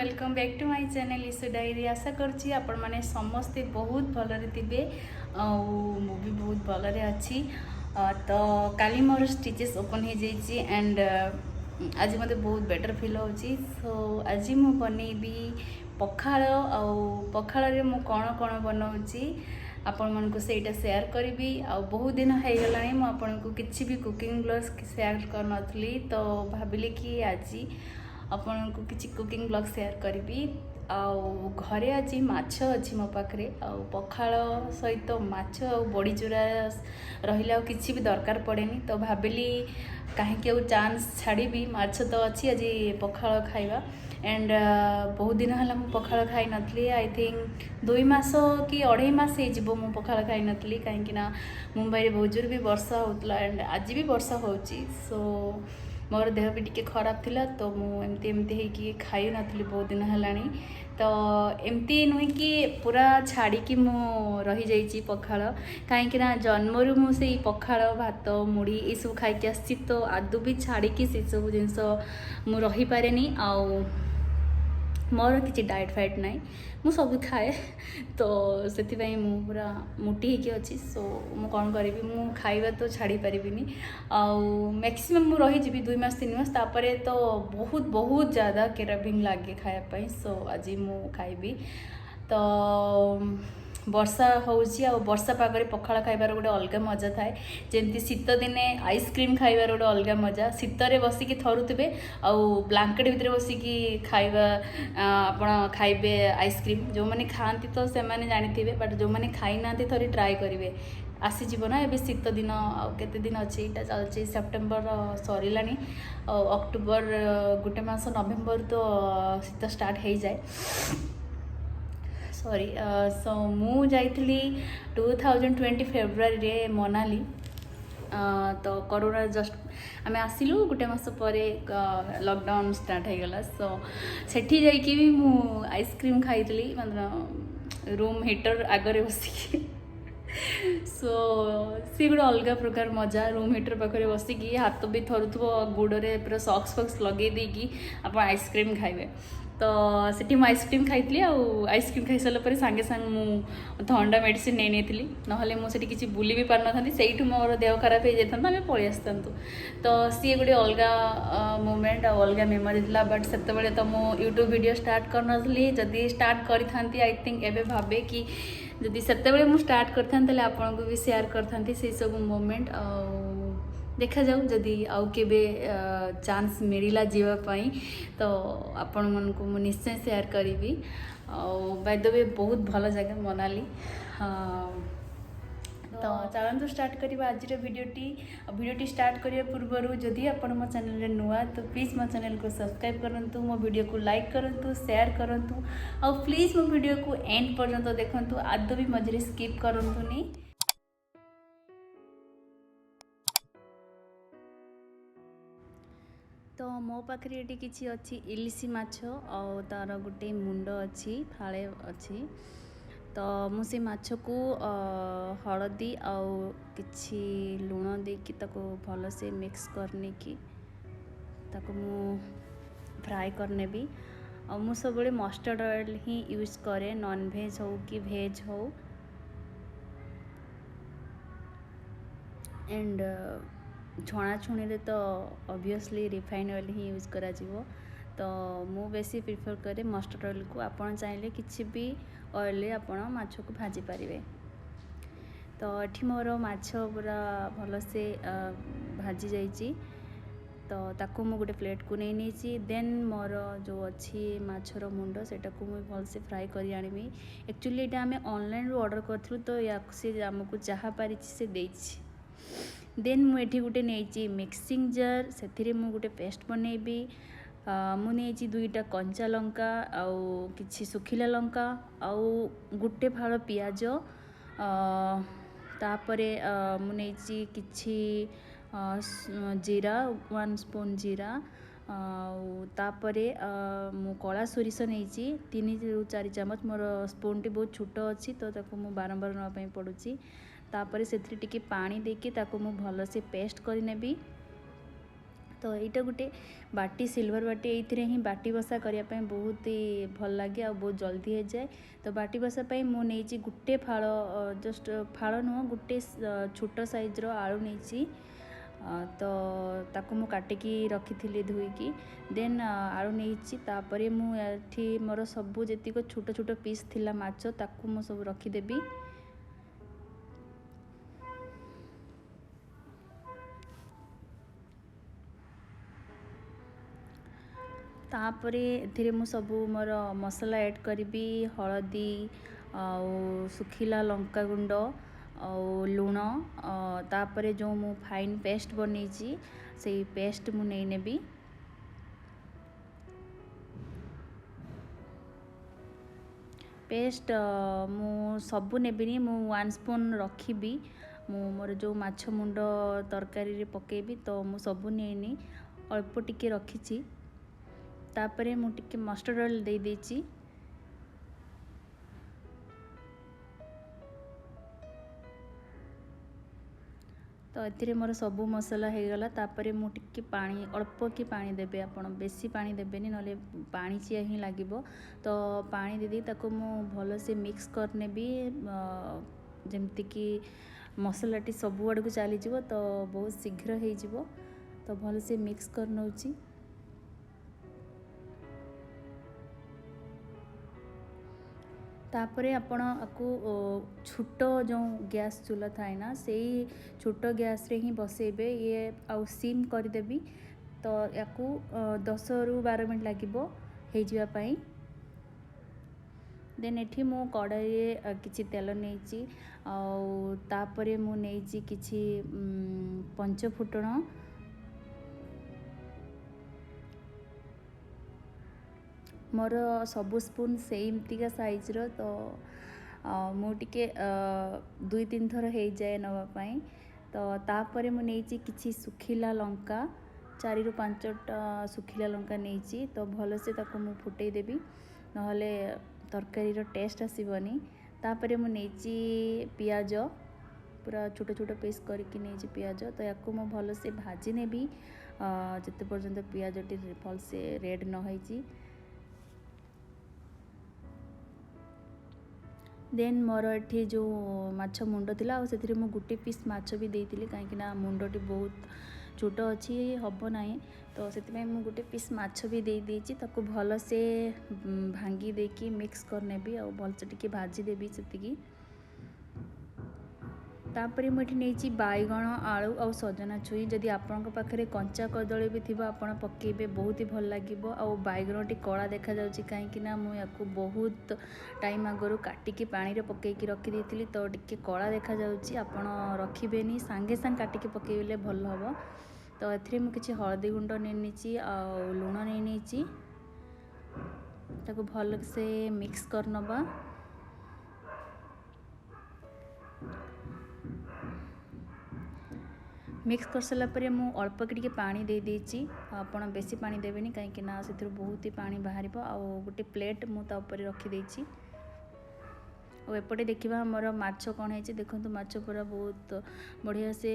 Welcome back to my channel Ishu diary. आशा करुँची आपण मैंने समस्ते बहुत भलरे थे मु भी बहुत भलरे अच्छी। तो काली मोर स्टिचेस ओपन हो जाइए एंड आज मत बहुत बेटर फिल हो। सो आज मु बनैबी पखाड़ पखाड़ मु कौन कौन बनाऊँगी आपण मानक सेटा शेयर करी। आ बहुत दिन हो गला मुझे को किसी भी कुकिंग ब्लॉग्स शेयर कर नी तो भाविली कि आज आपण को किसी कुकिंग ब्लॉग शेयर करी। घरे आज माछ अच्छी मो पाखे पखाड़ सहित माछ बड़ी चूरा रहा किसी भी दरकार पड़ेनी तो भाविली कहीं चांस छाड़ी माछ तो अच्छी आज पखाड़ खाइबा। एंड बहुत दिन है मुझे पखाड़ खाई नी आई थिंक 2 मास कि 2.5 मास हो पखाड़ खाई नी कहीं मुंबई बहुत जोर भी वर्षा होता एंड आज भी वर्षा हो। सो मोर देह भी टी खराब थिला तो मुझे एमती खाई नी बहुत दिन है। तो एमती नुहे कि पूरा छाड़ी मु रही जाइए पखाड़ कहीं जन्मरू मुझे पखाड़ भात मुढ़ी ये सब खाई आसी तो आदू भी छाड़ी से सब जिनस मु रही पारे मोर किसी डाएट फाइट ना मु सब खाए तो से पूरा मोटी होगी अच्छी। सो मु कौन करी मु खाइबा तो छाड़ी पारिनी मैक्सिमम मु रही 2 मास 3 मास तापर तो बहुत बहुत ज़्यादा क्रेविंग लगे खायापाई। सो आज मु खाइबी तो वर्षा होउची आ वर्षा पागरे पखाड़ खाइबार गोटे अलग मजा थाए जमती शीत दिने आइसक्रीम खाइबार गोटे अलग मजा शीतरे बसिकी थरुवे आ ब्लांकेट भितर बसिकी खाइबा आपण खाइबे आइसक्रीम जो मैंने खाती तो से मैंने जानी बट जो मैंने खाई ना थोड़ी ट्राए करेंगे आसीज ना ए शीत दिन आते दिन अच्छे यहाँ चलती सेप्टेम्बर सरला अक्टोबर गोटे मस नवेम्बर तो शीत स्टार्ट हो जाए सॉरी। सो मु जाइली 2020 फेब्रुआरी रे मनाली तो कोरोना जस्ट आम आसिलु गोटे मस पर लॉकडाउन स्टार्ट हो गला। सो सेठी जाइकी भी मु आइसक्रीम खाई मतलब रूम हीटर आगे बसिकी सो सी गोटे अलग प्रकार मजा रूम हीटर पाखे बसिकी हाथ भी थरुव गोड़े पूरा सॉक्स फक्स लगे देकी आप आइसक्रीम खाइबे तो सेठी मु आइसक्रीम खाई आइसक्रीम खाई सारा सांगे सांग मु थंडा मेडिसिन नहीं नी ना मुझे किसी बुली भी पार ना से मोर देह खराब हो जाता आम पलि आसता तो सी गोटे अलग मोमेंट अलग मेमोरी था। बट से तो मु यूट्यूब वीडियो स्टार्ट कर नी जदि स्टार्ट करी आई थिंक एवं भावे कि जदि से स्टार्ट करते आपन को भी शेयर करते से सब मोमेंट देखा जाऊ जदि आउ केबे चांस मिलला जीवापाई तो आपण मन को मु निश्चय शेयर करी। बाय द वे बहुत भल जगह मनाली तो चलतु स्टार्ट करवा आज वीडियोटी स्टार्ट करने पूर्व जदि आप मो चैनल नुआ तो प्लीज़ मो चैनल को सब्सक्राइब करूँ मो वीडियो को लाइक करूँ शेयर करूँ और प्लीज़ मो वीडियो को एंड पर्यंत देखूँ आदौ भी मझे स्किप करूँनी। तो मो पाखे ये किसी अच्छी इलिशी माछ और तार गोटे मुंड अच्छी फाड़े अच्छी तो मुझे माछ को हलदी आउ किछि लुण देकी ताको भल से मिक्स करने की ताको मु फ्राए करने भी और मु सब मस्टर्ड ऑयल ही यूज करे नॉन वेज हो कि वेज हो एंड छणाछुणी तो ऑब्वियसली रिफाइंड ऑयल ही यूज करा जीवो तो मु बेसी प्रिफर करे मस्टर्ड ऑयल को आपण चाहिए किसी भी ऑयल आपण माछ को भाजी पारिबे। तो एठी मोर माछ पूरा भल से भाजी जाइए तो ताको मु गोटे प्लेट को नहीं नीची देन मोर जो अच्छी माछर मुंड सेटा को मु भल से फ्राई करी आनिबी। एक्चुअली एटा आमे ऑनलाइन रो ऑर्डर करथलु तो या से हमको जहाँ पारी से देछि देन मुझे गोटे नहीं मिक्सिंग जार से गोटे पेस्ट बनैबी मुझे 2टा कंचा लंका आउ किछि सुखिला लंका आउ गोटे फाड़ पियाज तापरे मुझे किछि जीरा 1 स्पून जीरा तापरे मु कला सोरिष नहीं 3 ରୁ 4 चामच मोर स्पून टी बहुत छोट अच्छी तो ताको मु बारंबार नापी पड़ुची तापर से टिके पानी देके ताको मु भल से पेस्ट कर नेबी तो यहाँ गोटे बाटी सिल्वर बाटी ये ही बाटी बसा करने बहुत ही भल लगे आ बहुत जल्दी हो जाए। तो बाटी बसापी मुझे गोटे फाड़ जस्ट फाड़ नुह गोटे छोट साइज्र आलू नहीं तो ताकू मु काटिकी रखी धोईकी देन आलू नहीं मुझे मोर सबू जी छोट छोट पीस थिला माछ ताकू मु सब रखीदेवी। तापर एथिरे मु सबू मोर मसला ऐड करी हलदी सुखिला लंका गुंड लुण तापर जो मु फाइन पेस्ट बनी से पेस्ट मु नहीं नेबी। पेस्ट मु सबू नेबिनी मु 1 स्पून रखी मोर जो माछ मुंड तरकारी पकेबी तो मु सबू नहीं अल्प टिके रखी। तापरे मु टिके मस्टर्ड ऑयल दे देची तो एथिरे मोर सबू मसला हो गला। तापरे मु टिके पानी अल्प की पानी देबे आपण बेसी पानी देबेनी नले पानी चिया ही लागिबो। तो पानी दे दी ताको मु भलो से मिक्स करने भी जेमति कि मसलाटी सबू आड़ को चली जीवो तो बहुत शीघ्र हो जीवो। तो भलो से मिक्स कर नउची। तापरे आपण आपको छोट जो गैस चूल्हा थाए ना से छोट गैस रे ही बसेबे ये आउ सिम करदेवी। तो याकू 10 ରୁ 12 मिनट लागिबो हे जिवा पई। देन एठी मु कड़ाई किछि तेल नेइची आउ तापरे मु नेइची किछि पंच फुटण मोर सबू स्पून सेमतिका साइज्र तो मुझे 2-3 थर हो जाए नापाई। तो तापर मुझे किसी सुखिला लंका 4 ରୁ 5टा सुखिला लंका नहीं तो भल से मु फुटे देवी नहले तरकारी टेस्ट आसबनी। तापर मुझे पियाज पूरा छोट छोट पीस करके नहीं पियाज तो या भल से भाजी नेबी जिते पर्यंत पियाज भल से रेड न होई। देन मोर एठी जो माछ मुंड थिला आ से मु गुटे पीस माछ भी देती कहीं मुंडटी बहुत छोट अच्छी हम ना तो से मु गुटे पीस माछ भी दे देची ताको भल से भांगी देकी मिक्स करने भी आ भल से टिके भाजी देवी से। तापर मुझे नहीं बैगण आलू आ सजना छुई जदि आपण पाखे कंचा कदली भी थी आप पकेबे बहुत ही भल लगे। आ बैगण टी कला देखा कहीं मुझे बहुत टाइम आगु काटिकी पानी पकईकी रखी तो टी कला देखा आपण रखिबेनी सांगे सांग काटिकी पकेबले भल हम। तो एथरे मु किछि हळदी गुंड नहीं आ लुण नहीं ताको भल से मिक्स कर नबा। मिक्स कर सारापर मु अल्प के पानी दे देची आपण बेसी पानी देवेनी कहीं से बहुत ही पानी बाहर आ गोटे प्लेट मुझे ऊपर रखीदेची। और एपटे देखा मोर माछ कौन है देखो माछ पूरा बहुत बढ़िया से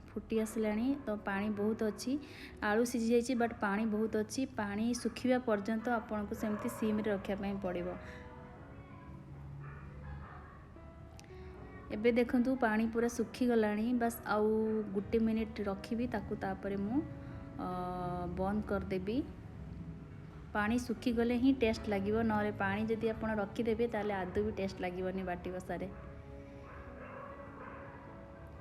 फुटी आसलानी तो पानी बहुत अच्छी आलू सीझी जाइए बट पानी बहुत अच्छी पानी सुखिबा पर्यंत आपन को सेमती सिम रे रखिया पड़ो। एबे देखंतु पानी पूरा सुखी गलानी बस आउ गुटे मिनिट रखी तापर मु बंद करदेवी। पानी सुखी गले ही टेस्ट लगिवो नले पानी जदि आपण रखीदेवे ताले आदौ भी टेस्ट लगिवनी बाटी बसारे।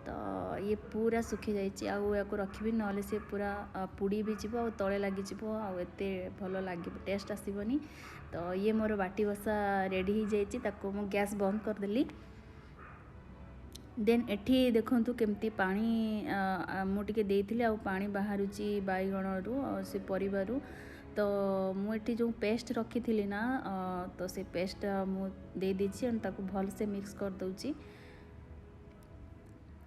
तो ये पूरा सुखी जाइए आउ या रखी नले से पूरा पुड़ी भी जीव आ तले लगी आते भल लगे टेस्ट आसबनी। तो ये मोर बाटी बसा रेडी हो जाइए ताको मु गैस बंद करदेली। देन एठी देखंतु केमती पानी मुझे देती आ पानी बाहर बैगण रू से परिबारू। तो मुझे जो पेस्ट रखी थी ना तो से पेस्ट मु दे दीची ताको भल से मिक्स कर दूची।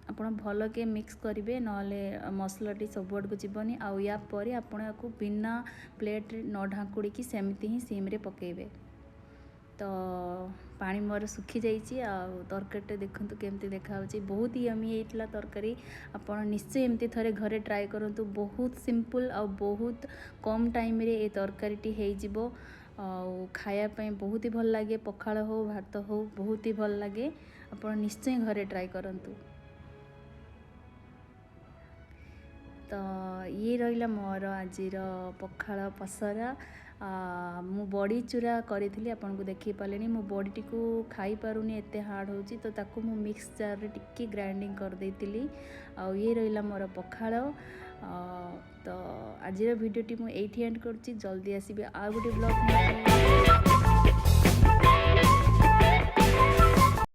आपण भल के मिक्स करेंगे नले मसलाटी सब आड़ को जीवनी आ या पर आपण बिना प्लेट न ढाकुड़ी सेमती ही सिम रे पकेबे। तो पानी मोर सुखी जाइए तरकारी देखते केमती देखा बहुत यमी होता तरकारी आपण निश्चय एमती थरे घरे ट्राए करूँ बहुत सिंपल आ बहुत कम टाइम रे ये तरकारी हो खायापी बहुत ही भल लगे पखाल हो भात हो बहुत ही भल लगे आपण निश्चय घरे ट्राए करूँ। तो ये रहा मोर आज पखाल पसरा मु बड़ी चूरा करी आपन को देखी पारे मो बड़ी को खाई पारुनी एते हार्ड होची तो ताकू मु मिक्स जार रे टिक्की ग्राइंडिंग कर देइतिली आ ये रहा मोर पखाल। तो आज वीडियोटी मु एठी एंड करची जल्दी आसीबे आ गुटे ब्लॉग।